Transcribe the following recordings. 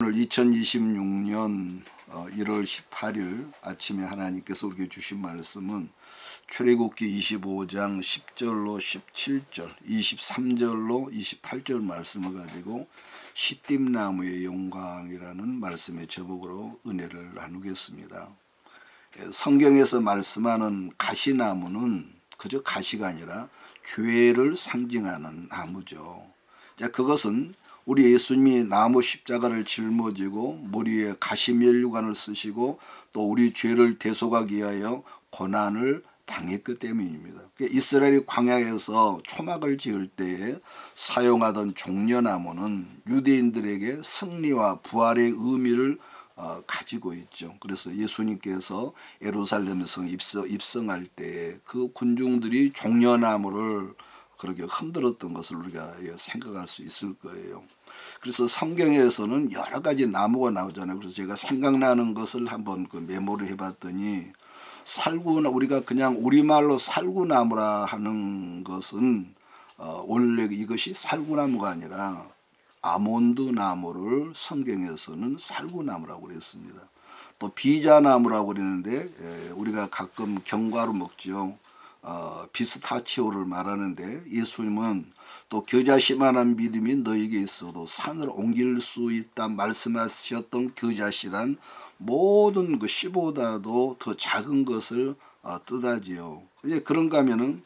오늘 2026년 1월 18일 아침에 하나님께서 우리에게 주신 말씀은 출애굽기 25장 10절로 17절, 23절로 28절 말씀을 가지고 시띠나무의 영광이라는 말씀의 제목으로 은혜를 나누겠습니다. 성경에서 말씀하는 가시나무는 그저 가시가 아니라 죄를 상징하는 나무죠. 그것은 우리 예수님이 나무 십자가를 짊어지고 머리에 가시면류관을 쓰시고 또 우리 죄를 대속하기 위하여 고난을 당했기 때문입니다. 이스라엘이 광야에서 초막을 지을 때에 사용하던 종려나무는 유대인들에게 승리와 부활의 의미를 가지고 있죠. 그래서 예수님께서 예루살렘 성 입성할 때 그 군중들이 종려나무를 그렇게 흔들었던 것을 우리가 생각할 수 있을 거예요. 그래서 성경에서는 여러 가지 나무가 나오잖아요. 그래서 제가 생각나는 것을 한번 메모를 해봤더니 우리가 그냥 우리말로 살구나무라 하는 것은 원래 이것이 살구나무가 아니라 아몬드 나무를 성경에서는 살구나무라고 그랬습니다. 또 비자나무라고 그러는데 우리가 가끔 견과류 먹죠. 비스타치오를 말하는데 예수님은 또 겨자씨만한 믿음이 너에게 있어도 산을 옮길 수 있다 말씀하셨던 겨자씨란 모든 그 씨보다도 더 작은 것을 뜻하지요. 그런가 하면은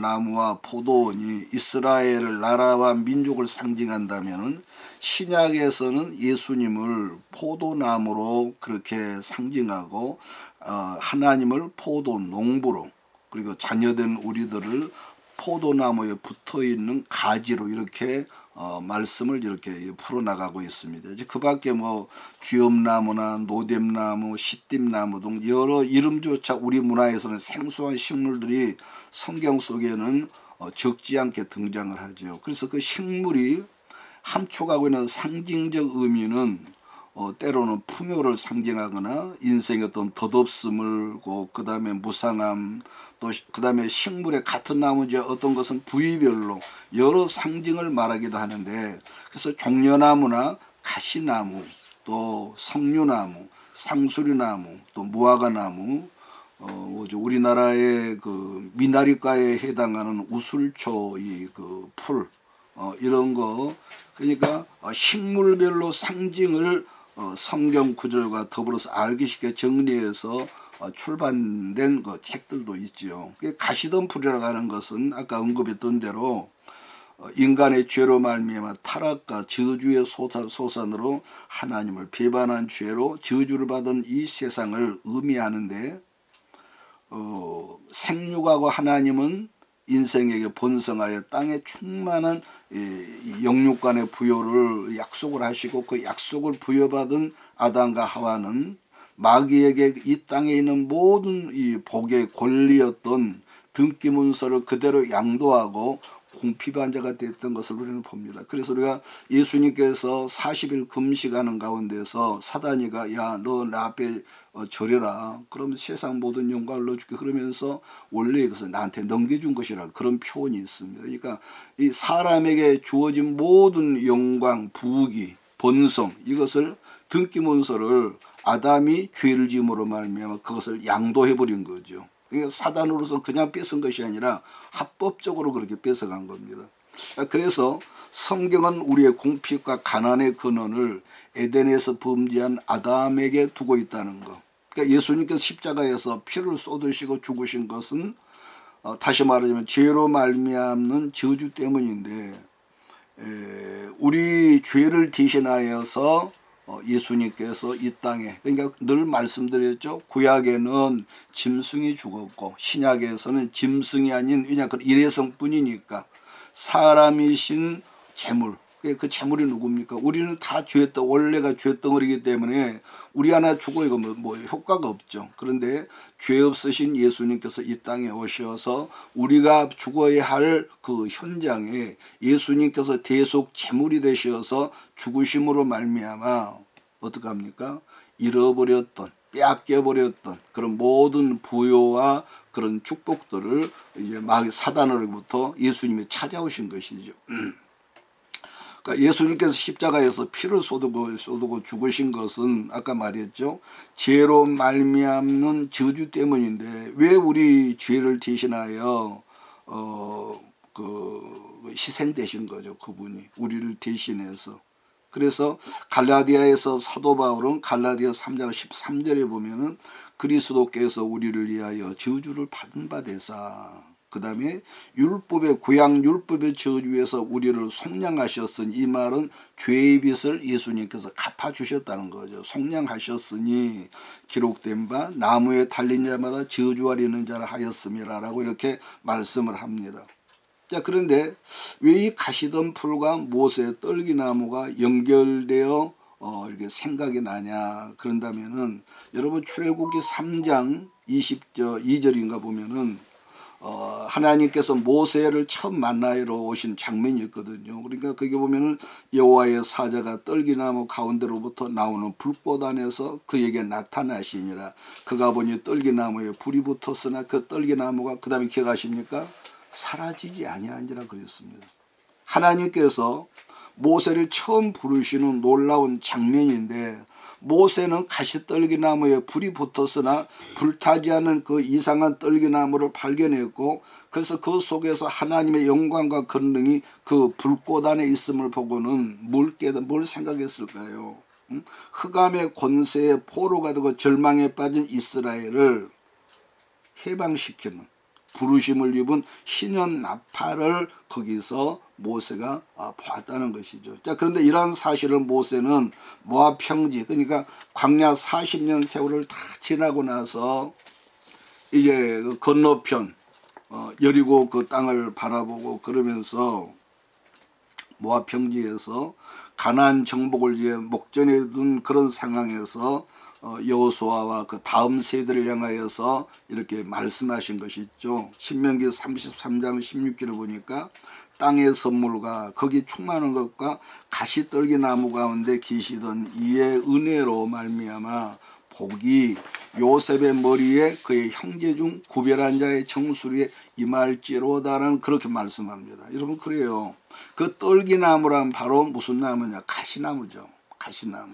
나무와 포도원이 이스라엘 나라와 민족을 상징한다면은 신약에서는 예수님을 포도나무로 그렇게 상징하고 하나님을 포도 농부로 그리고 자녀된 우리들을 포도나무에 붙어있는 가지로 이렇게 말씀을 이렇게 풀어나가고 있습니다. 그 밖에 쥐엄나무나 노뎀나무, 시띠나무 등 여러 이름조차 우리 문화에서는 생소한 식물들이 성경 속에는 적지 않게 등장을 하죠. 그래서 그 식물이 함축하고 있는 상징적 의미는 때로는 풍요를 상징하거나 인생의 어떤 덧없음을 그 다음에 무상함 또 그 다음에 식물의 같은 나무지 어떤 것은 부위별로 여러 상징을 말하기도 하는데 그래서 종려나무나 가시나무 또 석류나무 상수리나무 또 무화과나무 우리나라의 그 미나리과에 해당하는 우술초 그 풀 이런 거 그러니까 식물별로 상징을 성경 구절과 더불어서 알기 쉽게 정리해서 출판된 그 책들도 있지요. 가시덤 풀이라고 하는 것은 아까 언급했던 대로 인간의 죄로 말미암아 타락과 저주의 소산으로 하나님을 배반한 죄로 저주를 받은 이 세상을 의미하는데 생육하고 하나님은 인생에게 번성하여 땅에 충만한 영육간의 부여를 약속을 하시고 그 약속을 부여받은 아담과 하와는 마귀에게 이 땅에 있는 모든 이 복의 권리였던 등기 문서를 그대로 양도하고 공피한 자가 됐던 것을 우리는 봅니다. 그래서 우리가 예수님께서 40일 금식하는 가운데서 사단이가 야 너 나 앞에 절해라. 그러면 세상 모든 영광을 넣어줄게. 그러면서 원래 이것을 나한테 넘겨준 것이라 그런 표현이 있습니다. 그러니까 이 사람에게 주어진 모든 영광, 부귀, 번성 이것을 등기 문서를 아담이 죄를 지음으로 말미암아 그것을 양도해버린 거죠. 그러니까 사단으로서 그냥 뺏은 것이 아니라 합법적으로 그렇게 뺏어간 겁니다. 그래서 성경은 우리의 공핍과 가난의 근원을 에덴에서 범죄한 아담에게 두고 있다는 것. 그러니까 예수님께서 십자가에서 피를 쏟으시고 죽으신 것은 다시 말하자면 죄로 말미암는 저주 때문인데 우리 죄를 대신하여서 예수님께서 이 땅에 그러니까 늘 말씀드렸죠. 구약에는 짐승이 죽었고 신약에서는 짐승이 아닌 왜냐 그 일회성뿐이니까 사람이신 재물 그 재물이 누굽니까? 우리는 다 원래가 죄덩어리이기 때문에 우리 하나 죽어 이거 뭐 효과가 없죠. 그런데 죄 없으신 예수님께서 이 땅에 오셔서 우리가 죽어야 할 그 현장에 예수님께서 대속 재물이 되셔서 죽으심으로 말미암아 어떻게 합니까? 잃어버렸던 빼앗겨버렸던 그런 모든 부요와 그런 축복들을 이제 막 사단으로부터 예수님이 찾아오신 것이죠. 그러니까 예수님께서 십자가에서 피를 쏟고 죽으신 것은 아까 말했죠. 죄로 말미암는 저주 때문인데 왜 우리 죄를 대신하여 희생되신 거죠. 그분이 우리를 대신해서. 그래서 갈라디아에서 사도 바울은 갈라디아 3장 13절에 보면은 그리스도께서 우리를 위하여 저주를 받은 바 되사, 그 다음에 율법의 구약 율법의 저주에서 우리를 속량하셨으니, 이 말은 죄의 빚을 예수님께서 갚아주셨다는 거죠. 속량하셨으니 기록된 바 나무에 달린 자마다 저주하리는 자라 하였음이라라고 이렇게 말씀을 합니다. 자, 그런데 왜 이 가시덤불과 모세의 떨기나무가 연결되어 이렇게 생각이 나냐 그런다면은, 여러분 출애굽기 3장 2절인가 보면은 하나님께서 모세를 처음 만나러 오신 장면이 있거든요. 그러니까 거기 보면은 여호와의 사자가 떨기나무 가운데로부터 나오는 불꽃 안에서 그에게 나타나시니라. 그가 보니 떨기나무에 불이 붙었으나 그 떨기나무가, 그 다음에 기억하십니까? 사라지지 아니한지라 그랬습니다. 하나님께서 모세를 처음 부르시는 놀라운 장면인데, 모세는 가시떨기나무에 불이 붙었으나 불타지 않은 그 이상한 떨기나무를 발견했고, 그래서 그 속에서 하나님의 영광과 권능이 그 불꽃 안에 있음을 보고는 뭘 생각했을까요? 흑암의 권세에 포로가 되고 절망에 빠진 이스라엘을 해방시키는 부르심을 입은 희년 나팔을 거기서 모세가 보았다는 것이죠. 자, 그런데 이러한 사실을 모세는 모압 평지, 그러니까 광야 40년 세월을 다 지나고 나서 이제 그 건너편 여리고 그 땅을 바라보고 그러면서 모압 평지에서 가나안 정복을 위해 목전에 둔 그런 상황에서 여호수아와 그 다음 세대를 향하여서 이렇게 말씀하신 것이 있죠. 신명기 33장 16절을 보니까 땅의 선물과 거기 충만한 것과 가시떨기나무 가운데 계시던 이의 은혜로 말미암아 복이 요셉의 머리에 그의 형제 중 구별한 자의 정수리에 임할지로다라는 그렇게 말씀합니다. 여러분, 그래요. 그 떨기나무란 바로 무슨 나무냐? 가시나무죠. 가시나무.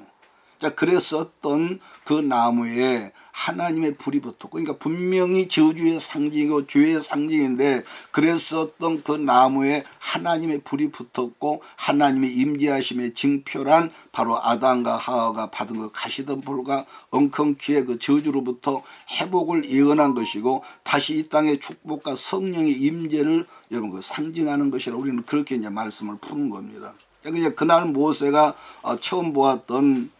자, 그랬었던 그 나무에 하나님의 불이 붙었고, 그러니까 분명히 저주의 상징이고 죄의 상징인데, 그랬었던 그 나무에 하나님의 불이 붙었고, 하나님의 임재하심의 징표란 바로 아담과 하와가 받은 그 가시덤불과 엉겅퀴의 그 저주로부터 회복을 예언한 것이고, 다시 이 땅의 축복과 성령의 임재를 여러분 그 상징하는 것이라 우리는 그렇게 이제 말씀을 푸는 겁니다. 그러니까 그날 모세가 처음 보았던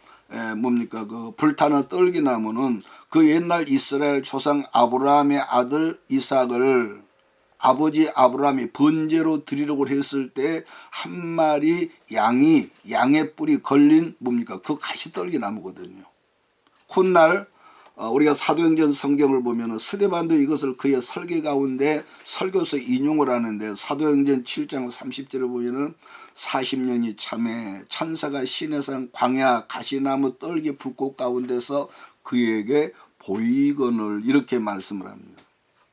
뭡니까? 그 불타는 떨기나무는 그 옛날 이스라엘 조상 아브라함의 아들 이삭을 아버지 아브라함이 번제로 드리려고 했을 때 한 마리 양의 뿔이 걸린 뭡니까? 그 가시떨기나무거든요. 훗날 우리가 사도행전 성경을 보면은 스데반도 이것을 그의 설계 가운데 설교서 인용을 하는데, 사도행전 7장 30절에 보면은 40년이 참에 천사가 시내산 광야 가시나무 떨기 불꽃 가운데서 그에게 보이거늘 이렇게 말씀을 합니다.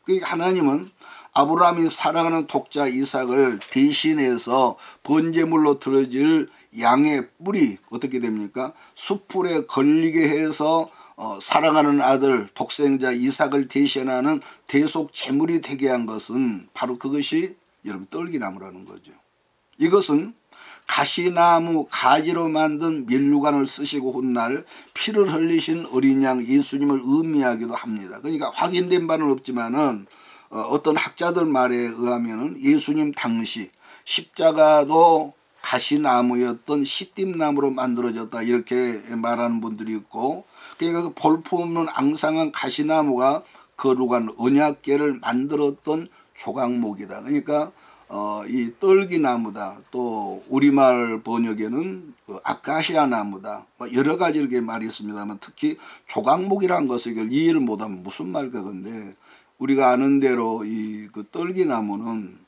그러니까 하나님은 아브라함이 사랑하는 독자 이삭을 대신해서 번제물로 드려질 양의 뿔이 어떻게 됩니까? 숯불에 걸리게 해서 사랑하는 아들 독생자 이삭을 대신하는 대속 제물이 되게 한 것은 바로 그것이 여러분 떨기나무라는 거죠. 이것은 가시나무 가지로 만든 면류관을 쓰시고 훗날 피를 흘리신 어린 양 예수님을 의미하기도 합니다. 그러니까 확인된 바는 없지만은 어떤 학자들 말에 의하면은 예수님 당시 십자가도 가시나무였던 시띠나무로 만들어졌다 이렇게 말하는 분들이 있고, 그러니까 그 볼품없는 앙상한 가시나무가 거룩한 언약궤를 만들었던 조각목이다. 그러니까 이 떨기나무다. 또 우리말 번역에는 그 아카시아 나무다. 여러 가지 이렇게 말이 있습니다만, 특히 조각목이라는 것을 이해를 못하면 무슨 말까 건데, 우리가 아는 대로 이 그 떨기나무는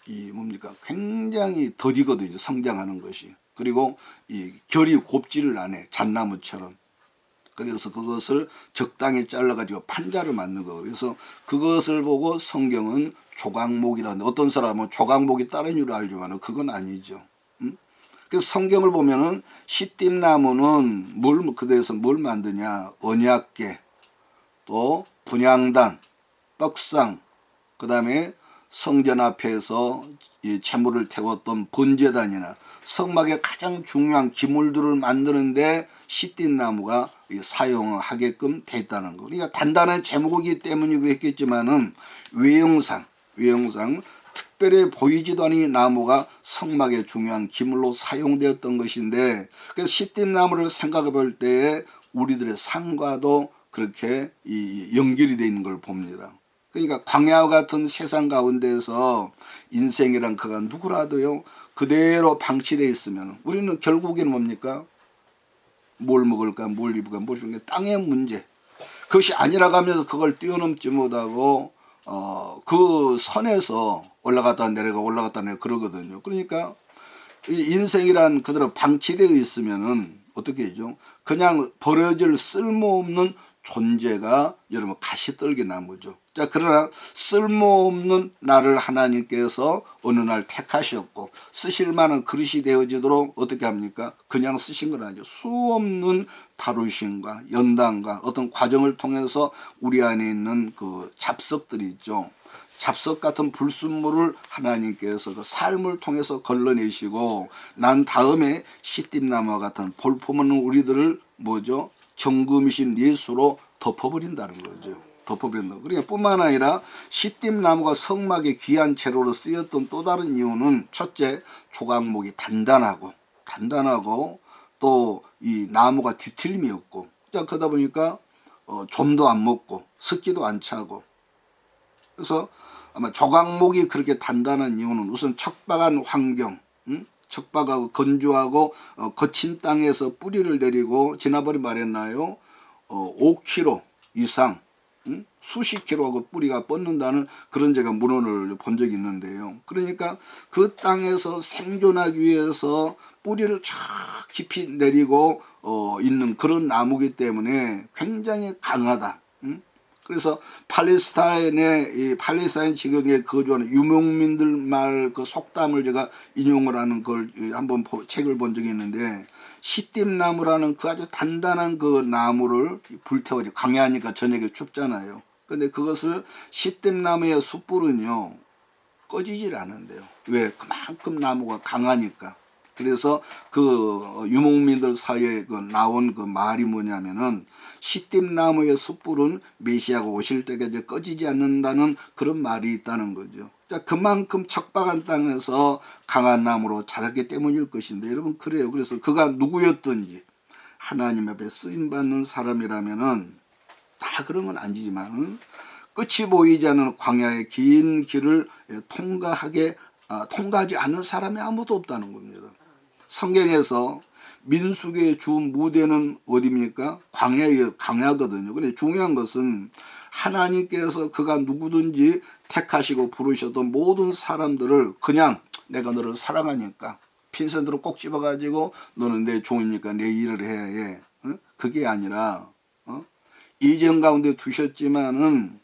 이 뭡니까? 굉장히 더디거든요. 성장하는 것이. 그리고 이 결이 곱지를 않아. 잣나무처럼. 그래서 그것을 적당히 잘라가지고 판자를 만든 거. 그래서 그것을 보고 성경은 조각목이다. 어떤 사람은 조각목이 다른 이유를 알지만 그건 아니죠. 그래서 성경을 보면은 시띠나무는 그대에서 뭘 만드냐? 언약궤, 또 분향단, 떡상, 그 다음에 성전 앞에서 이 제물을 태웠던 번제단이나 성막의 가장 중요한 기물들을 만드는데 시띠나무가 사용하게끔 됐다는 거. 그러니까 단단한 제목이기 때문이고 했겠지만은 외형상 특별히 보이지도 않은 나무가 성막의 중요한 기물로 사용되었던 것인데, 그래서 시띠나무를 생각해 볼 때에 우리들의 삶과도 그렇게 연결이 되어 있는 걸 봅니다. 그러니까 광야와 같은 세상 가운데서 인생이란 그가 누구라도요 그대로 방치되어 있으면 우리는 결국에는 뭡니까? 뭘 먹을까, 뭘 입을까, 뭘 입을까, 땅의 문제. 그것이 아니라고 하면서 그걸 뛰어넘지 못하고 그 선에서 올라갔다 내려가 그러거든요. 그러니까 이 인생이란 그대로 방치되어 있으면은 어떻게 되죠? 그냥 버려질 쓸모없는 존재가 여러분 가시떨기 나무죠. 자, 그러나 쓸모없는 나를 하나님께서 어느 날 택하셨고 쓰실 만한 그릇이 되어지도록 어떻게 합니까? 그냥 쓰신 건 아니죠. 수없는 다루심과 연단과 어떤 과정을 통해서 우리 안에 있는 그 잡석들이 있죠. 잡석 같은 불순물을 하나님께서 그 삶을 통해서 걸러내시고 난 다음에 시띠나무와 같은 볼품없는 우리들을 뭐죠? 정금이신 예수로 덮어버린다는 거죠. 덮어버린다. 그러니까 뿐만 아니라 시띠나무가 성막의 귀한 재료로 쓰였던 또 다른 이유는 첫째, 조각목이 단단하고 또 이 나무가 뒤틀림이 없고, 자, 그러다 보니까 좀도 안 먹고 습기도 안 차고. 그래서 아마 조각목이 그렇게 단단한 이유는 우선 척박한 환경, 척박하고 건조하고 거친 땅에서 뿌리를 내리고 지난번에 말했나요? 5km 이상, 수십 킬로하고 뿌리가 뻗는다는 그런 제가 문헌을 본 적이 있는데요. 그러니까 그 땅에서 생존하기 위해서 뿌리를 쫙 깊이 내리고 있는 그런 나무기 때문에 굉장히 강하다. 그래서 팔레스타인 지역에 거주하는 유목민들 말 그 속담을 제가 인용을 하는 걸 한번 책을 본 적이 있는데, 시띠나무라는 그 아주 단단한 그 나무를 불태워지, 광야니까 저녁에 춥잖아요. 근데 그것을 시띠나무의 숯불은요 꺼지질 않은데요. 왜? 그만큼 나무가 강하니까. 그래서 그 유목민들 사이에 그 나온 그 말이 뭐냐면은 시띠나무의 숯불은 메시아가 오실 때까지 꺼지지 않는다는 그런 말이 있다는 거죠. 자, 그만큼 척박한 땅에서 강한 나무로 자랐기 때문일 것인데, 여러분 그래요. 그래서 그가 누구였든지 하나님 앞에 쓰임받는 사람이라면은 다 그런 건 아니지만 끝이 보이지 않는 광야의 긴 길을 통과하지 않은 사람이 아무도 없다는 겁니다. 성경에서 민수기의 주 무대는 어디입니까? 광야거든요. 그런데 중요한 것은 하나님께서 그가 누구든지 택하시고 부르셨던 모든 사람들을 그냥 내가 너를 사랑하니까 핀셋으로 꼭 집어가지고 너는 내 종이니까 내 일을 해야 해. 그게 아니라 이전 가운데 두셨지만은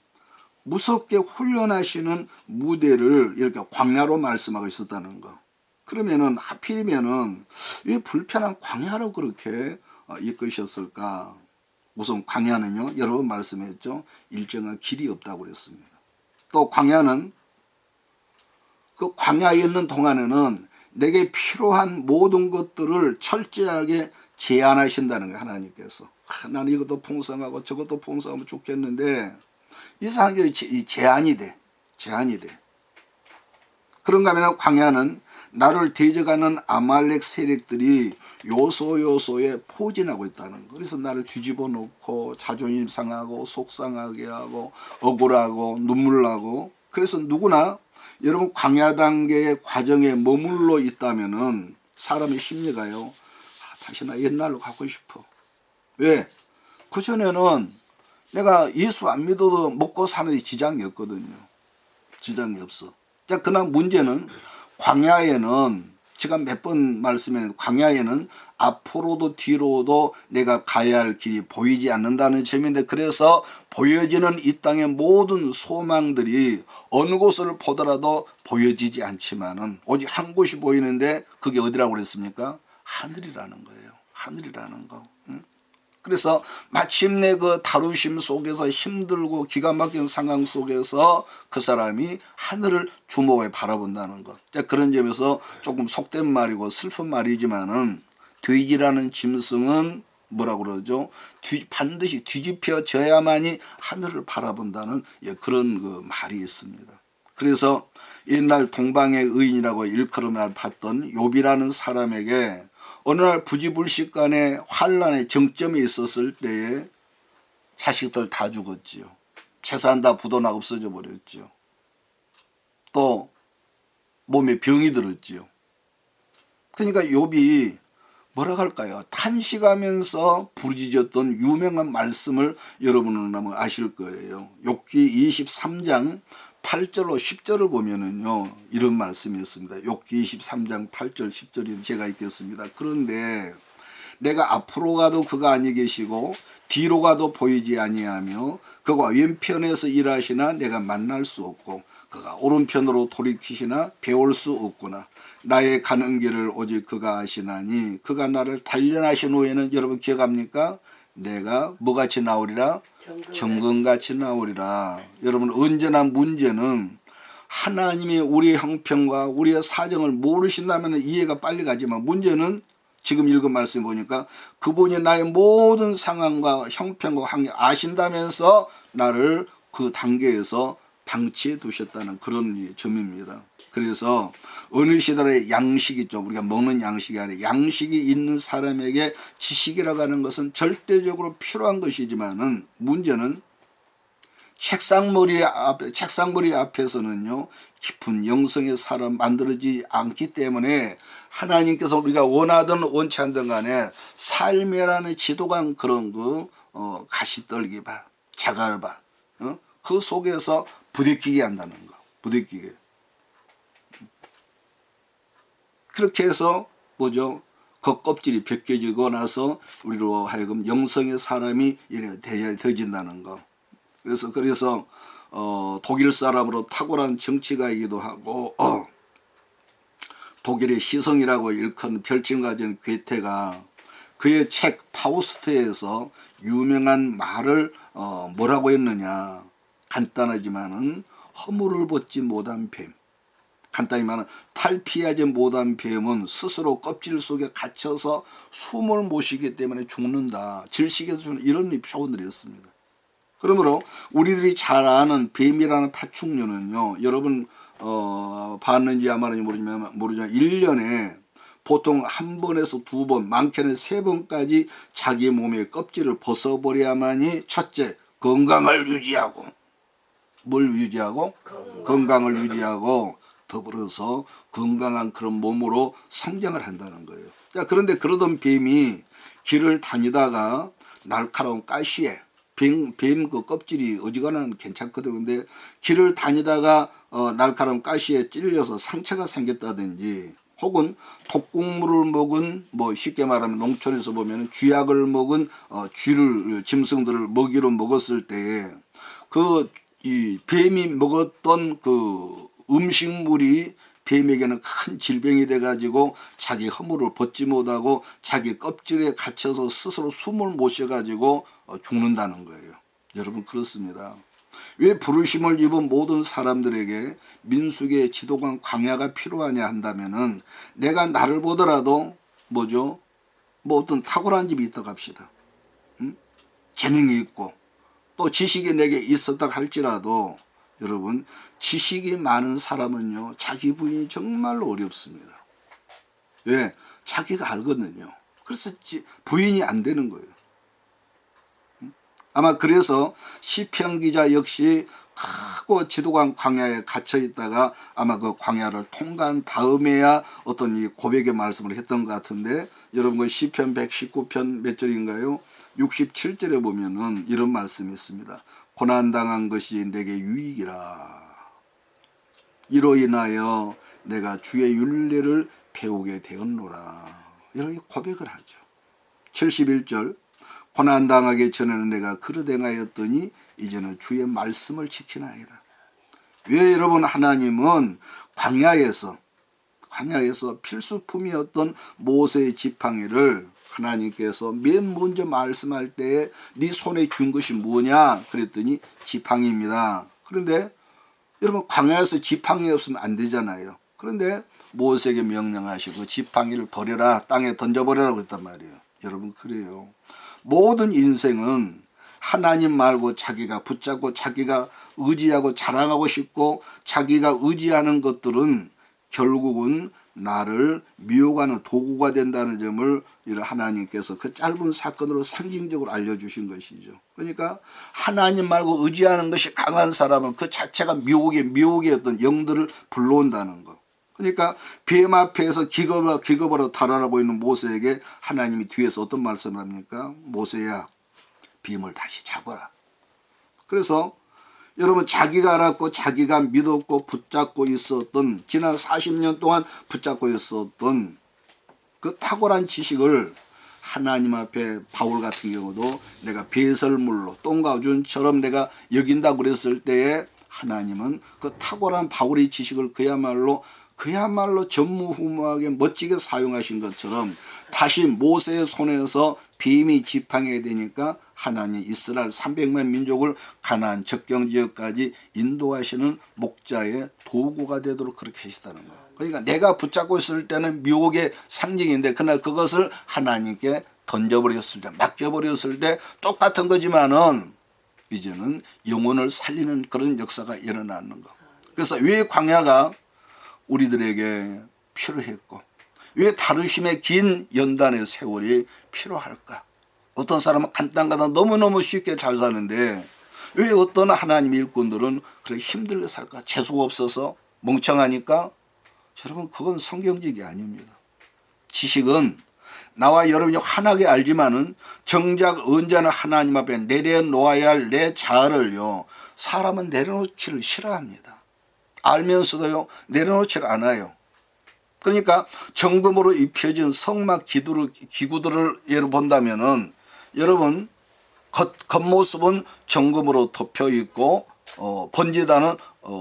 무섭게 훈련하시는 무대를 이렇게 광야로 말씀하고 있었다는 거. 그러면은 하필이면은 왜 불편한 광야로 그렇게 이끄셨을까? 우선 광야는요, 여러 번 말씀했죠. 일정한 길이 없다고 그랬습니다. 또 광야는 그 광야에 있는 동안에는 내게 필요한 모든 것들을 철저하게 제한하신다는 거예요. 하나님께서. 나는 이것도 풍성하고 저것도 풍성하면 좋겠는데 이상하게 제한이 돼. 그런가 하면 광야는 나를 대적하는 아말렉 세력들이 요소요소에 포진하고 있다는 거. 그래서 나를 뒤집어 놓고 자존심 상하고 속상하게 하고 억울하고 눈물 나고. 그래서 누구나 여러분 광야 단계의 과정에 머물러 있다면은 사람의 심리가요, 다시 나 옛날로 가고 싶어. 왜? 그전에는 내가 예수 안 믿어도 먹고 사는 데 지장이 없거든요. 지장이 없어. 그러나 문제는 광야에는 제가 몇 번 말씀했는데 광야에는 앞으로도 뒤로도 내가 가야 할 길이 보이지 않는다는 점인데, 그래서 보여지는 이 땅의 모든 소망들이 어느 곳을 보더라도 보여지지 않지만은 오직 한 곳이 보이는데 그게 어디라고 그랬습니까? 하늘이라는 거예요. 하늘이라는 거. 그래서 마침내 그 다루심 속에서 힘들고 기가 막힌 상황 속에서 그 사람이 하늘을 주목해 바라본다는 것. 그런 점에서 조금 속된 말이고 슬픈 말이지만은, 돼지라는 짐승은 뭐라고 그러죠? 반드시 뒤집혀져야만이 하늘을 바라본다는 그런 그 말이 있습니다. 그래서 옛날 동방의 의인이라고 일컬음을 받던 욥이라는 사람에게 어느 날 부지불식간에 환란의 정점에 있었을 때에 자식들 다 죽었지요. 재산 다 부도나 없어져 버렸지요. 또 몸에 병이 들었지요. 그러니까 욥이 뭐라 할까요? 탄식하면서 부르짖었던 유명한 말씀을 여러분은 아마 아실 거예요. 욥기 23장 8절로 10절을 보면은요, 이런 말씀이 있습니다. 욥기 23장 8절 10절이 제가 읽겠습니다. 그런데 내가 앞으로 가도 그가 아니 계시고 뒤로 가도 보이지 아니하며 그가 왼편에서 일하시나 내가 만날 수 없고 그가 오른편으로 돌이키시나 배울 수 없구나. 나의 가는 길을 오직 그가 아시나니 그가 나를 단련하신 후에는, 여러분 기억합니까? 내가 뭐같이 나오리라? 정금같이 나오리라. 여러분, 언제나 문제는 하나님이 우리의 형편과 우리의 사정을 모르신다면 이해가 빨리 가지만, 문제는 지금 읽은 말씀 보니까 그분이 나의 모든 상황과 형편과 환경 아신다면서 나를 그 단계에서 방치해 두셨다는 그런 점입니다. 그래서 어느 시대의 양식이 있죠. 우리가 먹는 양식이 아니라 양식이 있는 사람에게 지식이라고 하는 것은 절대적으로 필요한 것이지만은, 문제는 책상머리 앞에서는요, 깊은 영성의 사람 만들어지지 않기 때문에 하나님께서 우리가 원하든 원치 않든 간에 삶이라는 지도관 그런 가시떨기밭, 자갈밭, 그 속에서 부대끼게 한다는 거. 부대끼게. 그렇게 해서 뭐죠? 그 껍질이 벗겨지고 나서 우리로 하여금 영성의 사람이 되어진다는 거. 그래서 독일 사람으로 탁월한 정치가이기도 하고 독일의 희성이라고 일컫는 별칭 가진 괴테가 그의 책 파우스트에서 유명한 말을 뭐라고 했느냐. 간단하지만은 허물을 벗지 못한 뱀. 간단히 말하면 탈피하지 못한 뱀은 스스로 껍질 속에 갇혀서 숨을 못 쉬기 때문에 죽는다. 질식에서 죽는, 이런 표현을 했습니다. 그러므로 우리들이 잘 아는 뱀이라는 파충류는요, 여러분 봤는지 안 봤는지 모르지만 1년에 보통 한 번에서 두 번, 많게는 세 번까지 자기 몸의 껍질을 벗어버려야만이 첫째 건강을 유지하고, 뭘 유지하고? 건강을 유지하고 더불어서 건강한 그런 몸으로 성장을 한다는 거예요. 그런데 그러던 뱀이 길을 다니다가 날카로운 가시에, 뱀 그 껍질이 어지간하면 괜찮거든. 근데 길을 다니다가 날카로운 가시에 찔려서 상처가 생겼다든지, 혹은 독극물을 먹은, 쉽게 말하면 농촌에서 보면 쥐약을 먹은 짐승들을 먹이로 먹었을 때에 이 뱀이 먹었던 그 음식물이 뱀에게는 큰 질병이 돼가지고 자기 허물을 벗지 못하고 자기 껍질에 갇혀서 스스로 숨을 못 쉬어가지고 죽는다는 거예요. 여러분, 그렇습니다. 왜 부르심을 입은 모든 사람들에게 민수기의 지도관 광야가 필요하냐 한다면은, 내가 나를 보더라도 뭐죠? 어떤 탁월한 집이 있다고 합시다. 재능이 있고 또 지식이 내게 있었다 할지라도, 여러분, 지식이 많은 사람은요, 자기 부인이 정말로 어렵습니다. 왜? 자기가 알거든요. 그래서 부인이 안 되는 거예요. 아마 그래서 시편 기자 역시 크고 지도관 광야에 갇혀 있다가 아마 그 광야를 통과한 다음에야 어떤 이 고백의 말씀을 했던 것 같은데, 여러분 그 시편 119편 몇 절인가요? 67절에 보면은 이런 말씀이 있습니다. 고난당한 것이 내게 유익이라. 이로 인하여 내가 주의 율례를 배우게 되었노라. 이렇게 고백을 하죠. 71절 고난당하기 전에는 내가 그릇 행하였더니 이제는 주의 말씀을 지키나이다. 왜 여러분 하나님은 광야에서 필수품이었던 모세의 지팡이를 하나님께서 맨 먼저 말씀할 때에 네 손에 준 것이 뭐냐 그랬더니 지팡이입니다. 그런데 여러분 광야에서 지팡이 없으면 안 되잖아요. 그런데 모세에게 명령하시고 지팡이를 버려라, 땅에 던져버려라 그랬단 말이에요. 여러분 그래요. 모든 인생은 하나님 말고 자기가 붙잡고 자기가 의지하고 자랑하고 싶고 자기가 의지하는 것들은 결국은 나를 미혹하는 도구가 된다는 점을 하나님께서 그 짧은 사건으로 상징적으로 알려주신 것이죠. 그러니까 하나님 말고 의지하는 것이 강한 사람은 그 자체가 미혹의 어떤 영들을 불러온다는 것. 그러니까 뱀 앞에서 기겁으로 달아나고 있는 모세에게 하나님이 뒤에서 어떤 말씀을 합니까? 모세야, 뱀을 다시 잡아라. 그래서 여러분 자기가 알았고 자기가 믿었고 붙잡고 있었던 지난 40년 동안 붙잡고 있었던 그 탁월한 지식을 하나님 앞에 바울 같은 경우도 내가 배설물로 똥과 우준처럼 내가 여긴다고 그랬을 때에 하나님은 그 탁월한 바울의 지식을 그야말로 전무후무하게 멋지게 사용하신 것처럼 다시 모세의 손에서 뱀이 지팡이가 되니까 하나님 이스라엘 300만 민족을 가나안 적경지역까지 인도하시는 목자의 도구가 되도록 그렇게 하시다는 거예요. 그러니까 내가 붙잡고 있을 때는 미혹의 상징인데 그러나 그것을 하나님께 던져버렸을 때 맡겨버렸을 때 똑같은 거지만은 이제는 영혼을 살리는 그런 역사가 일어나는 거. 그래서 왜 광야가 우리들에게 필요했고 왜 다루심의 긴 연단의 세월이 필요할까? 어떤 사람은 간단하다 너무너무 쉽게 잘 사는데 왜 어떤 하나님 일꾼들은 그렇게 힘들게 살까? 재수가 없어서 멍청하니까? 여러분 그건 성경적이 아닙니다. 지식은 나와 여러분이 환하게 알지만은 정작 언제나 하나님 앞에 내려놓아야 할 내 자아를요 사람은 내려놓기를 싫어합니다. 알면서도요 내려놓지를 않아요. 그러니까 정금으로 입혀진 성막 기구들을 예로 본다면은 여러분 겉모습은 정금으로 덮여 있고 번제단은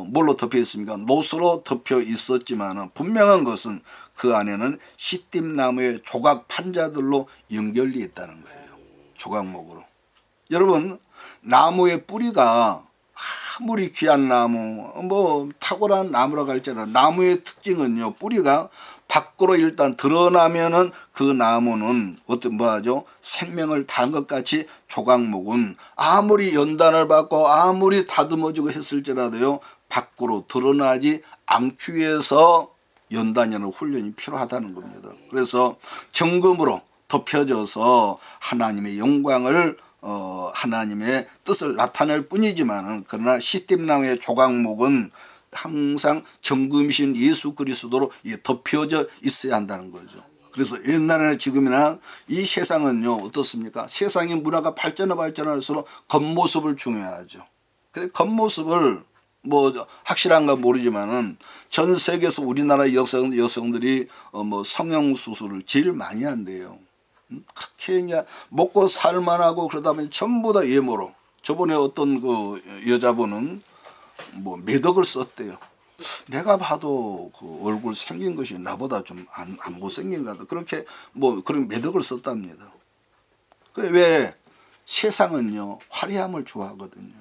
뭘로 덮여 있습니까? 노수로 덮여 있었지만은 분명한 것은 그 안에는 시띠나무의 조각 판자들로 연결되어 있다는 거예요. 조각목으로. 여러분 나무의 뿌리가 아무리 귀한 나무 탁월한 나무라고 할지라도 나무의 특징은요 뿌리가 밖으로 일단 드러나면은 그 나무는 생명을 다한 것 같이 조각목은 아무리 연단을 받고 아무리 다듬어지고 했을지라도요 밖으로 드러나지 않기 위해서 연단이라는 훈련이 필요하다는 겁니다. 그래서 정금으로 덮여져서 하나님의 영광을 하나님의 뜻을 나타낼 뿐이지만은 그러나 시띠나무의 조각목은 항상 정금이신 예수 그리스도로 덮여져 있어야 한다는 거죠. 그래서 옛날에나 지금이나 이 세상은요 어떻습니까? 세상의 문화가 발전할수록 겉모습을 중요하죠. 그래 겉모습을 확실한가 모르지만은 전 세계에서 우리나라 여성들이 성형 수술을 제일 많이 한대요. 그렇게 그냥 먹고 살만하고 그러다 보니 전부 다 외모로. 저번에 어떤 그 여자분은 매덕을 썼대요. 내가 봐도 그 얼굴 생긴 것이 나보다 좀 안 못생긴 것 같아. 그렇게 그런 매덕을 썼답니다. 왜 세상은요 화려함을 좋아하거든요.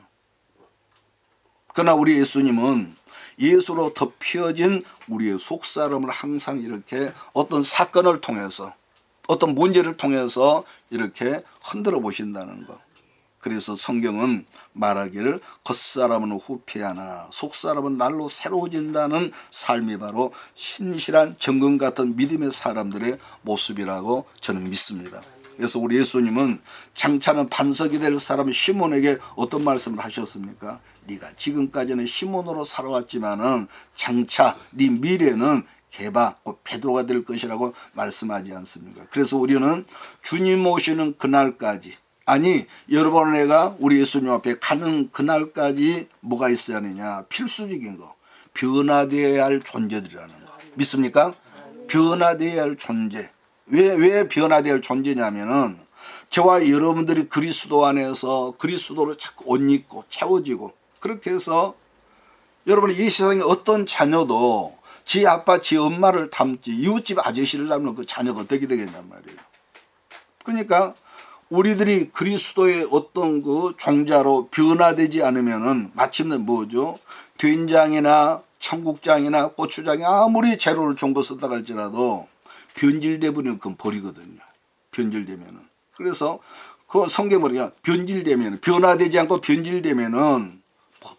그러나 우리 예수님은 예수로 덮여진 우리의 속사람을 항상 이렇게 어떤 사건을 통해서 어떤 문제를 통해서 이렇게 흔들어 보신다는 것. 그래서 성경은 말하기를 겉사람은 후패하나 속사람은 날로 새로워진다는 삶이 바로 신실한 정금 같은 믿음의 사람들의 모습이라고 저는 믿습니다. 그래서 우리 예수님은 장차는 반석이 될 사람 시몬에게 어떤 말씀을 하셨습니까? 네가 지금까지는 시몬으로 살아왔지만은 장차 네 미래는 개바 곧 베드로가 될 것이라고 말씀하지 않습니까? 그래서 우리는 주님 오시는 그날까지 여러분 내가 우리 예수님 앞에 가는 그날까지 뭐가 있어야 하느냐? 필수적인 거 변화되어야 할 존재들이라는 거 믿습니까? 변화되어야 할 존재. 왜 변화될 존재냐면은 저와 여러분들이 그리스도 안에서 그리스도로 자꾸 옷 입고 채워지고, 그렇게 해서 여러분 이 세상에 어떤 자녀도 지 아빠 지 엄마를 닮지 이웃집 아저씨를 닮는 그 자녀가 어떻게 되겠냔 말이에요. 그러니까 우리들이 그리스도의 어떤 그 종자로 변화되지 않으면은 마침내 뭐죠? 된장이나 청국장이나 고추장이 아무리 재료를 좋은 거 썼다 할지라도 변질돼 버리면 그건 버리거든요. 변질되면은. 그래서 그 성경에 뭐냐, 변질되면, 변화되지 않고 변질되면은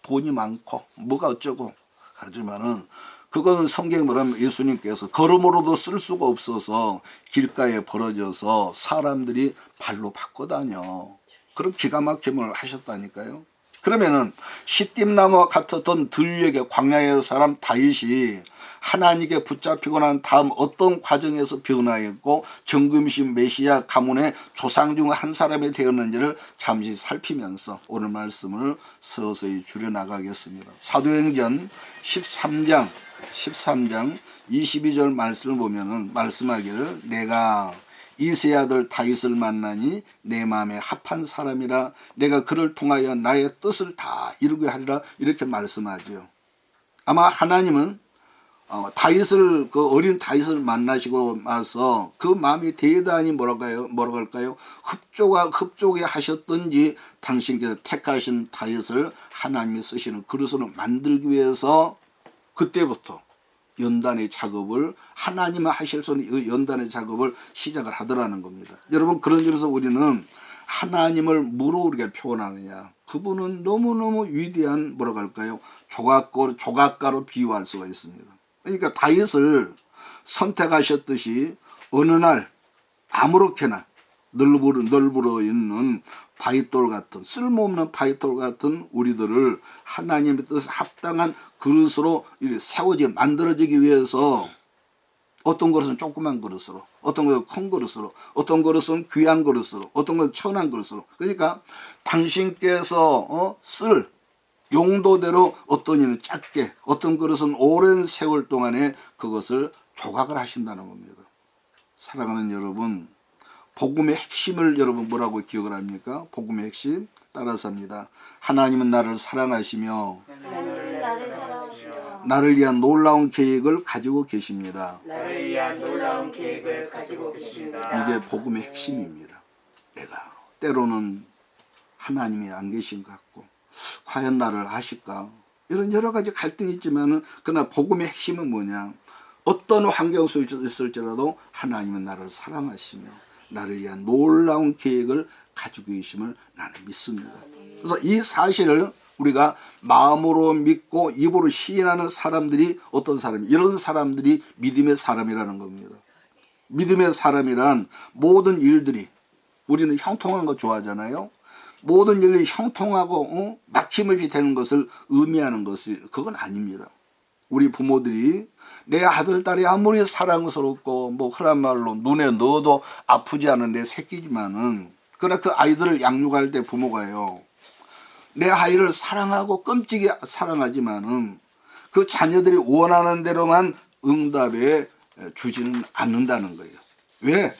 돈이 많고 뭐가 어쩌고 하지만은 그거는 성경에 뭐냐면 예수님께서 걸음으로도 쓸 수가 없어서 길가에 벌어져서 사람들이 발로 바꿔 다녀. 그런 기가 막힘을 하셨다니까요. 그러면은 시띠나무와 같았던 들녘의 광야의 사람 다윗이 하나님께 붙잡히고 난 다음 어떤 과정에서 변화했고 정금신 메시아 가문의 조상 중 한 사람이 되었는지를 잠시 살피면서 오늘 말씀을 서서히 줄여나가겠습니다. 사도행전 13장 22절 말씀을 보면은 말씀하기를 내가 이새의 아들 다윗을 만나니 내 마음에 합한 사람이라 내가 그를 통하여 나의 뜻을 다 이루게 하리라, 이렇게 말씀하죠. 아마 하나님은 다윗을, 그 어린 다윗을 만나시고 나서 그 마음이 대단히 뭐라고 할까요? 흡족해 하셨던지 당신께서 택하신 다윗을 하나님이 쓰시는 그릇으로 만들기 위해서 그때부터 연단의 작업을, 하나님은 하실 수 있는 연단의 작업을 시작을 하더라는 겁니다. 여러분, 그런 점에서 우리는 하나님을 뭐로 우리가 표현하느냐, 그분은 너무너무 위대한 뭐라고 할까요? 조각가로 비유할 수가 있습니다. 그러니까 다윗을 선택하셨듯이 어느 날 아무렇게나 널브러 있는 바위돌 같은, 쓸모없는 바위돌 같은 우리들을 하나님의 뜻에 합당한 그릇으로 세워지 만들어지기 위해서 어떤 그릇은 조그만 그릇으로, 어떤 것은 큰 그릇으로, 어떤 그릇은 귀한 그릇으로, 어떤 것은 천한 그릇으로, 그러니까 당신께서 쓸 용도대로 어떤 이는 작게, 어떤 그릇은 오랜 세월 동안에 그것을 조각을 하신다는 겁니다. 사랑하는 여러분, 복음의 핵심을 여러분 뭐라고 기억을 합니까? 복음의 핵심 따라서 합니다. 하나님은 나를 사랑하시며 나를 위한 놀라운 계획을 가지고 계십니다. 나를 위한 놀라운 계획을 가지고 계십니다. 이게 복음의 핵심입니다. 내가 때로는 하나님이 안 계신 것 같고 과연 나를 아실까? 이런 여러 가지 갈등이 있지만은 그러나 복음의 핵심은 뭐냐? 어떤 환경 속에 있을지라도 하나님은 나를 사랑하시며 나를 위한 놀라운 계획을 가지고 계심을 나는 믿습니다. 그래서 이 사실을 우리가 마음으로 믿고 입으로 시인하는 사람들이 어떤 사람이, 이런 사람들이 믿음의 사람이라는 겁니다. 믿음의 사람이란 모든 일들이, 우리는 형통한 거 좋아하잖아요. 모든 일이 형통하고 막힘없이 되는 것을 의미하는 것이 그건 아닙니다. 우리 부모들이 내 아들 딸이 아무리 사랑스럽고 뭐 흔한 말로 눈에 넣어도 아프지 않은 내 새끼지만은, 그러나 그 아이들을 양육할 때 부모가요, 내 아이를 사랑하고 끔찍이 사랑하지만은 그 자녀들이 원하는 대로만 응답해 주지는 않는다는 거예요. 왜?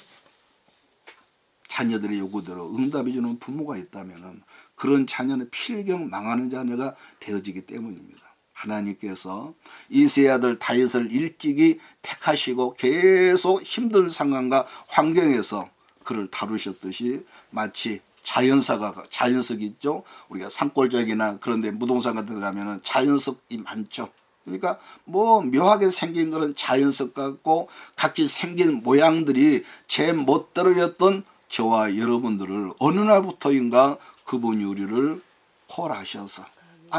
자녀들의 요구대로 응답해 주는 부모가 있다면은 그런 자녀는 필경 망하는 자녀가 되어지기 때문입니다. 하나님께서 이새의 아들 다윗을 일찍이 택하시고 계속 힘든 상황과 환경에서 그를 다루셨듯이 마치 자연석 있죠. 우리가 산골짜기나 그런데 부동산 같은 데 가면은 자연석이 많죠. 그러니까 뭐 묘하게 생긴 그런 자연석 같고 각기 생긴 모양들이 제 멋대로였던 저와 여러분들을 어느 날부터인가 그분이 우리를 콜하셔서,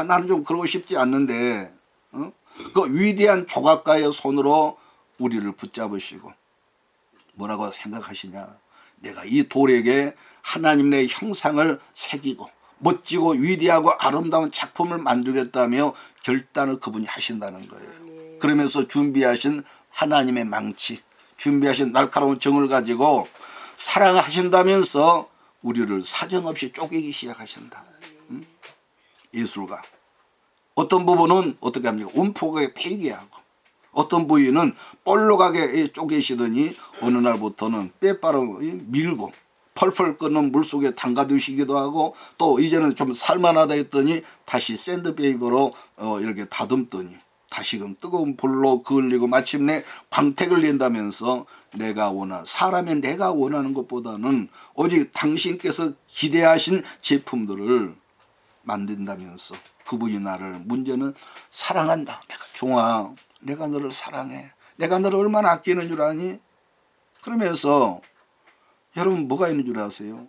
나는 좀 그러고 싶지 않는데 그 위대한 조각가의 손으로 우리를 붙잡으시고 뭐라고 생각하시냐? 내가 이 돌에게 하나님 내 형상을 새기고 멋지고 위대하고 아름다운 작품을 만들겠다며 결단을 그분이 하신다는 거예요. 그러면서 준비하신 하나님의 망치, 준비하신 날카로운 정을 가지고 사랑하신다면서 우리를 사정없이 쪼개기 시작하신다. 예술가 어떤 부분은 어떻게 합니까? 움푹하게 폐기하고, 어떤 부위는 볼록하게 쪼개시더니 어느 날부터는 빼바로 밀고 펄펄 끓는 물속에 담가두시기도 하고, 또 이제는 좀 살만하다 했더니 다시 샌드페이퍼로 이렇게 다듬더니 다시금 뜨거운 불로 그을리고 마침내 광택을 낸다면서 사람의 내가 원하는 것보다는 오직 당신께서 기대하신 제품들을 만든다면서 그분이 나를, 문제는 사랑한다. 내가 종아, 내가 너를 사랑해. 내가 너를 얼마나 아끼는 줄 아니? 그러면서 여러분 뭐가 있는 줄 아세요?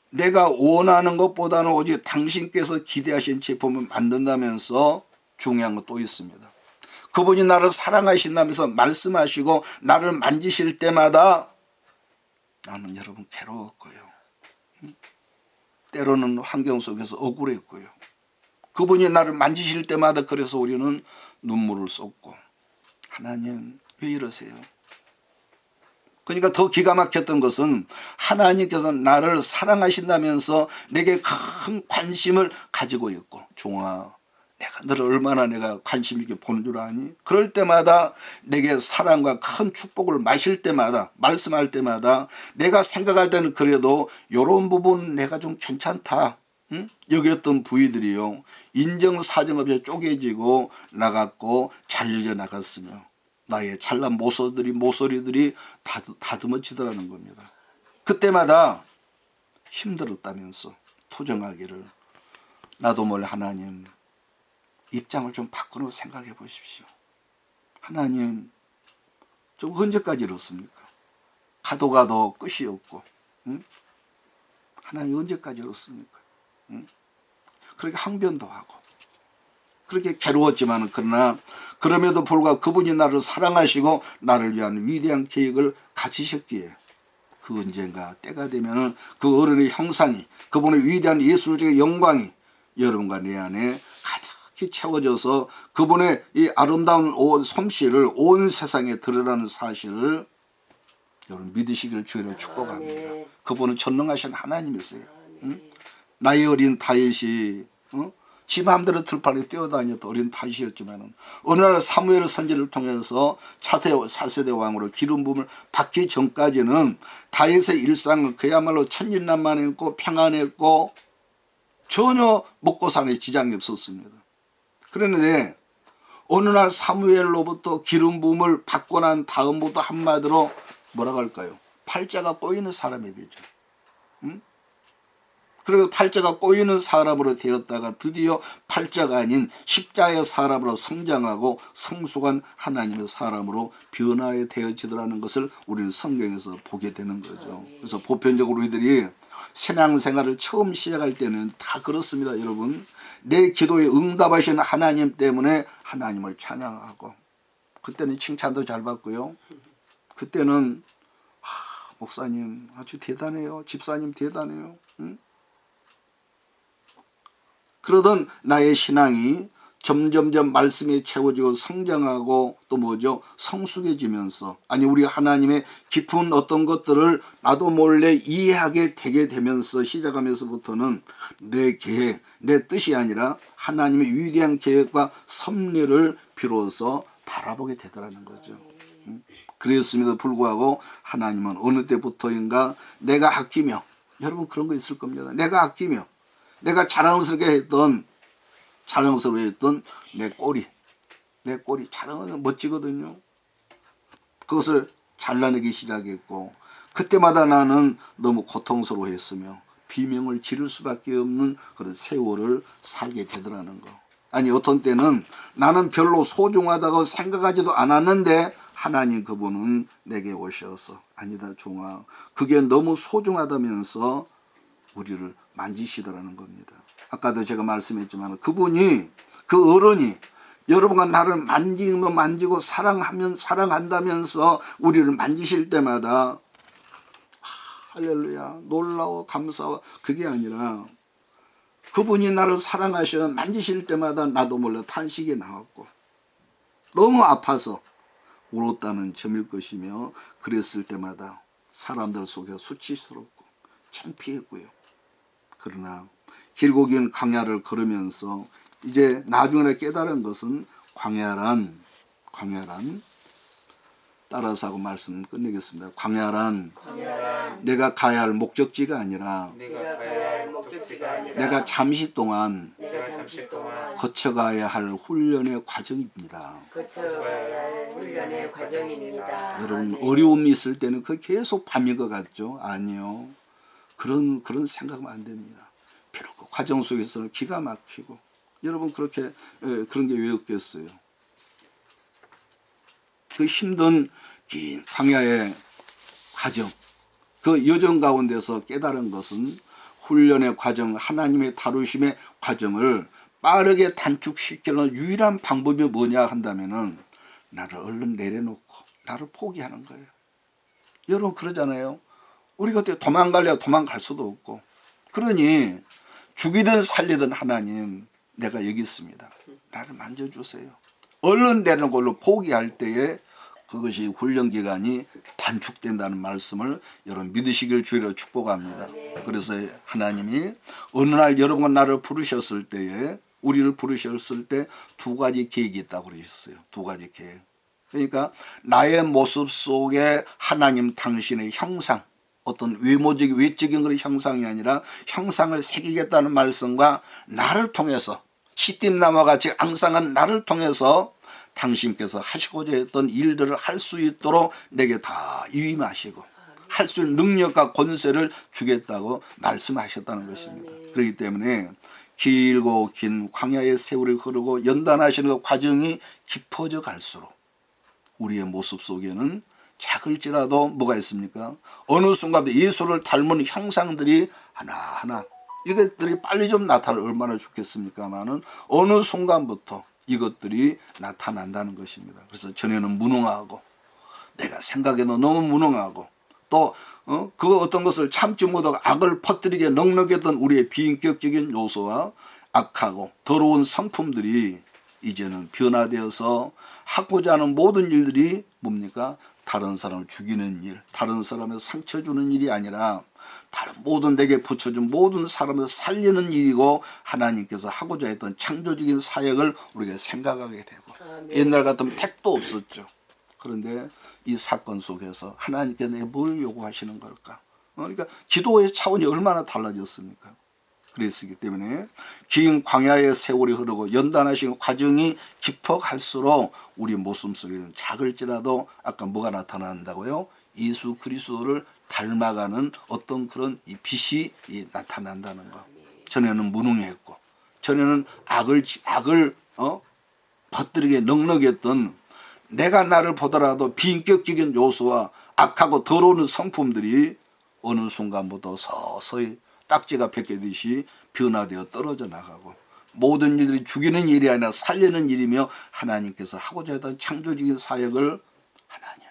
내가 원하는 것보다는 오직 당신께서 기대하신 제품을 만든다면서 중요한 것 또 있습니다. 그분이 나를 사랑하신다면서 말씀하시고 나를 만지실 때마다 나는 여러분 괴로웠고요. 때로는 환경 속에서 억울했고요. 그분이 나를 만지실 때마다 그래서 우리는 눈물을 쏟고, 하나님 왜 이러세요? 그러니까 더 기가 막혔던 것은 하나님께서 나를 사랑하신다면서 내게 큰 관심을 가지고 있고, 종아, 내가 너를 얼마나 내가 관심 있게 보는 줄 아니? 그럴 때마다 내게 사랑과 큰 축복을 마실 때마다, 말씀할 때마다 내가 생각할 때는 그래도 이런 부분 내가 좀 괜찮다, 응? 여겼던 부위들이요, 인정사정 없이 쪼개지고 나갔고 잘려져 나갔으며 나의 잘난 모서리들이 다듬어지더라는 겁니다. 그때마다 힘들었다면서 투정하기를, 나도 몰래 하나님 입장을 좀 바꾸는 생각해 보십시오. 하나님 좀 언제까지 이렇습니까? 가도 끝이 없고, 응? 하나님 언제까지 이렇습니까? 응? 그렇게 항변도 하고 그렇게 괴로웠지만, 그러나 그럼에도 불구하고 그분이 나를 사랑하시고 나를 위한 위대한 계획을 가지셨기에 그 언젠가 때가 되면 그 어른의 형상이, 그분의 위대한 예술적인 영광이 여러분과 내 안에 가득히 채워져서 그분의 이 아름다운 솜씨를 온 세상에 드러나는 사실을 여러분 믿으시기를 주의로 축복합니다. 그분은 전능하신 하나님이세요. 응? 나이 어린 다윗이 지 마음대로 들판에 뛰어다녔던 어린 다윗이었지만 어느 날 사무엘 선지를 통해서 차세대 왕으로 기름 부음을 받기 전까지는 다윗의 일상은 그야말로 천진난만했고 평안했고 전혀 먹고 사는 지장이 없었습니다. 그런데 어느 날 사무엘로부터 기름 부음을 받고 난 다음부터 한마디로 뭐라고 할까요? 팔자가 꼬이는 사람이 되죠. 응? 그래서 팔자가 꼬이는 사람으로 되었다가 드디어 팔자가 아닌 십자의 사람으로 성장하고 성숙한 하나님의 사람으로 변화해 되어지더라는 것을 우리는 성경에서 보게 되는 거죠. 그래서 보편적으로 우리들이 신앙생활을 처음 시작할 때는 다 그렇습니다. 여러분, 내 기도에 응답하신 하나님 때문에 하나님을 찬양하고, 그때는 칭찬도 잘 받고요, 그때는 목사님 아주 대단해요, 집사님 대단해요, 응? 그러던 나의 신앙이 점점점 말씀에 채워지고 성장하고 또 뭐죠? 성숙해지면서, 아니 우리 하나님의 깊은 어떤 것들을 나도 몰래 이해하게 되게 되면서 시작하면서부터는 내 계획, 내 뜻이 아니라 하나님의 위대한 계획과 섭리를 비로소 바라보게 되더라는 거죠. 그랬음에도 불구하고 하나님은 어느 때부터인가 내가 아끼며, 여러분 그런 거 있을 겁니다. 내가 아끼며 내가 자랑스럽게 했던 내 꼬리 자랑은 멋지거든요. 그것을 잘라내기 시작했고, 그때마다 나는 너무 고통스러워했으며 비명을 지를 수밖에 없는 그런 세월을 살게 되더라는 거. 아니 어떤 때는 나는 별로 소중하다고 생각하지도 않았는데 하나님 그분은 내게 오셔서, 아니다 종아, 그게 너무 소중하다면서 우리를 만지시더라는 겁니다. 아까도 제가 말씀했지만 그분이, 그 어른이 여러분과 나를 만지고 사랑한다면서 우리를 만지실 때마다 할렐루야 놀라워 감사와, 그게 아니라 그분이 나를 사랑하셔 만지실 때마다 나도 몰래 탄식이 나왔고 너무 아파서 울었다는 점일 것이며, 그랬을 때마다 사람들 속에 수치스럽고 창피했고요. 그러나 길고 긴 광야를 걸으면서 이제 나중에 깨달은 것은 광야란 따라서 하고 말씀 끝내겠습니다. 광야란 내가 가야 할 목적지가 아니라 내가 잠시 동안 거쳐가야 할 훈련의 과정입니다. 여러분 어려움이 있을 때는 그 계속 밤인 것 같죠? 아니요. 그런 생각하면 안 됩니다. 비록 그 과정 속에서는 기가 막히고 여러분 그렇게 그런 게 왜 없겠어요? 그 힘든 긴 광야의 과정, 그 여정 가운데서 깨달은 것은 훈련의 과정, 하나님의 다루심의 과정을 빠르게 단축시키는 유일한 방법이 뭐냐 한다면은 나를 얼른 내려놓고 나를 포기하는 거예요. 여러분 그러잖아요. 우리가 어떻게 도망가려고 도망갈 수도 없고 그러니 죽이든 살리든 하나님 내가 여기 있습니다. 나를 만져주세요. 얼른 내려놓고 얼른 포기할 때에 그것이 훈련기간이 단축된다는 말씀을 여러분 믿으시길 주의로 축복합니다. 그래서 하나님이 어느 날 여러분과 나를 부르셨을 때에 우리를 부르셨을 때 두 가지 계획이 있다고 그러셨어요. 두 가지 계획. 그러니까 나의 모습 속에 하나님 당신의 형상 어떤 외적인 그런 형상이 아니라 형상을 새기겠다는 말씀과 나를 통해서 시띠나무와 같이 앙상한 나를 통해서 당신께서 하시고자 했던 일들을 할 수 있도록 내게 다 위임하시고 할 수 있는 능력과 권세를 주겠다고 말씀하셨다는 것입니다. 그렇기 때문에 길고 긴 광야의 세월이 흐르고 연단하시는 그 과정이 깊어져 갈수록 우리의 모습 속에는 작을지라도 뭐가 있습니까? 어느 순간부터 예수를 닮은 형상들이 하나하나 이것들이 빨리 좀 나타나면 얼마나 좋겠습니까만은 어느 순간부터 이것들이 나타난다는 것입니다. 그래서 전에는 무능하고 내가 생각해도 너무 무능하고 또 그 어떤 것을 참지 못하고 악을 퍼뜨리게 넉넉했던 우리의 비인격적인 요소와 악하고 더러운 성품들이 이제는 변화되어서 하고자 하는 모든 일들이 뭡니까? 다른 사람을 죽이는 일, 다른 사람을 상처 주는 일이 아니라 다른 모든 내게 붙여준 모든 사람을 살리는 일이고 하나님께서 하고자 했던 창조적인 사역을 우리가 생각하게 되고 옛날 같으면 택도 없었죠. 그런데 이 사건 속에서 하나님께서 내게 뭘 요구하시는 걸까? 그러니까 기도의 차원이 얼마나 달라졌습니까? 그랬기 때문에 긴 광야의 세월이 흐르고 연단하신 과정이 깊어갈수록 우리 모습 속에는 작을지라도 아까 뭐가 나타난다고요? 예수 그리스도를 닮아가는 어떤 그런 이 빛이 나타난다는 거. 전에는 무능했고 전에는 악을 퍼뜨리게 넉넉했던 내가 나를 보더라도 비인격적인 요소와 악하고 더러운 성품들이 어느 순간부터 서서히 딱지가 벗겨듯이 변화되어 떨어져 나가고 모든 일들이 죽이는 일이 아니라 살리는 일이며 하나님께서 하고자 했던 창조적인 사역을 하나님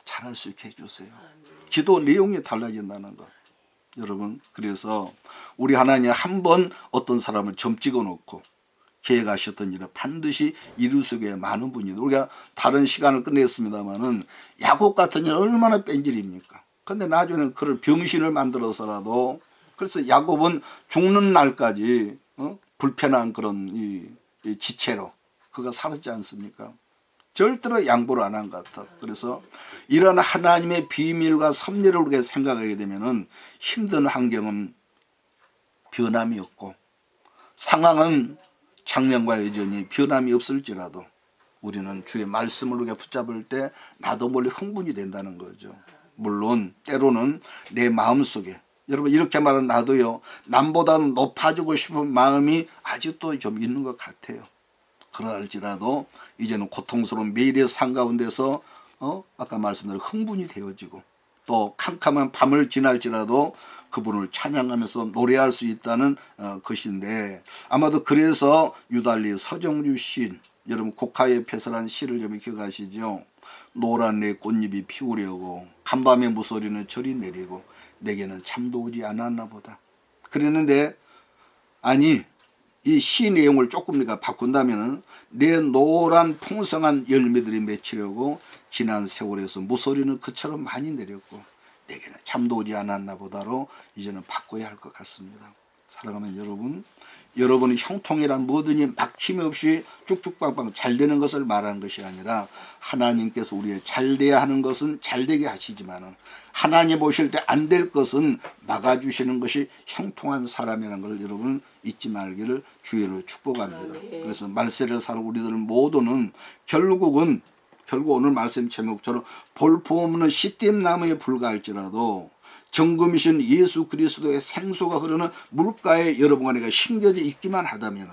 잘할 수 있게 해주세요. 기도 내용이 달라진다는 것. 여러분 그래서 우리 하나님 한 번 어떤 사람을 점 찍어 놓고 계획하셨던 일을 반드시 이룰 수있게 많은 분이 우리가 다른 시간을 끝냈습니다마는 야곱 같은 일 얼마나 뺀질입니까? 근데 나중에는 그를 병신을 만들어서라도 그래서 야곱은 죽는 날까지 불편한 그런 이 지체로 그가 살았지 않습니까? 절대로 양보를 안 한 것 같아. 그래서 이런 하나님의 비밀과 섭리를 우리가 생각하게 되면은 힘든 환경은 변함이 없고 상황은 작년과 여전히 변함이 없을지라도 우리는 주의 말씀을 우리가 붙잡을 때 나도 몰래 흥분이 된다는 거죠. 물론 때로는 내 마음속에 여러분 이렇게 말하면 나도요 남보다는 높아지고 싶은 마음이 아직도 좀 있는 것 같아요. 그럴지라도 이제는 고통스러운 매일의 삶 가운데서 아까 말씀대로 흥분이 되어지고 또 캄캄한 밤을 지날지라도 그분을 찬양하면서 노래할 수 있다는 것인데 아마도 그래서 유달리 서정주 시인 여러분 곡하의 패설한 시를 좀 기억하시죠? 노란 내 꽃잎이 피우려고 간밤의 무소리는 저리 내리고 내게는 잠도 오지 않았나 보다. 그랬는데 아니 이 시 내용을 조금 내가 바꾼다면은 내 노란 풍성한 열매들이 맺히려고 지난 세월에서 무소리는 그처럼 많이 내렸고 내게는 잠도 오지 않았나 보다로 이제는 바꿔야 할 것 같습니다. 사랑하는 여러분 여러분의 형통이란 뭐든지 막힘 없이 쭉쭉빵빵 잘 되는 것을 말하는 것이 아니라 하나님께서 우리의 잘 돼야 하는 것은 잘 되게 하시지만 하나님 보실 때 안 될 것은 막아주시는 것이 형통한 사람이라는 걸 여러분 잊지 말기를 주의로 축복합니다. 그래서 말세를 사는 우리들 모두는 결국은 오늘 말씀 제목처럼 볼품없는 시띠나무에 불과할지라도 정금이신 예수 그리스도의 생수가 흐르는 물가에 여러분 안에 심겨져 있기만 하다면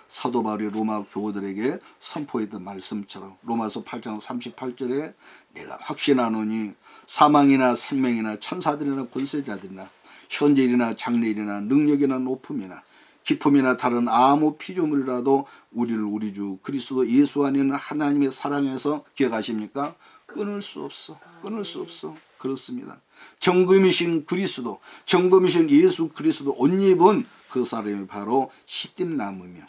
사도 바울이 로마 교우들에게 선포했던 말씀처럼 로마서 8장 38절에 내가 확신하노니 사망이나 생명이나 천사들이나 권세자들이나 현재일이나 장래일이나 능력이나 높음이나 기품이나 다른 아무 피조물이라도 우리를 우리 주 그리스도 예수 안에 있는 하나님의 사랑에서 기억하십니까? 끊을 수 없어. 끊을 수 없어. 그렇습니다. 정금이신 그리스도, 정금이신 예수 그리스도 옷 입은 그 사람이 바로 시띠나무며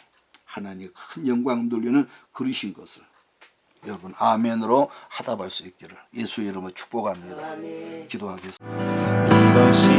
하나님의 큰 영광 돌리는 그리신 것을 여러분 아멘으로 하답할 수 있기를 예수 이름으로 축복합니다. 아멘. 기도하겠습니다. 이것이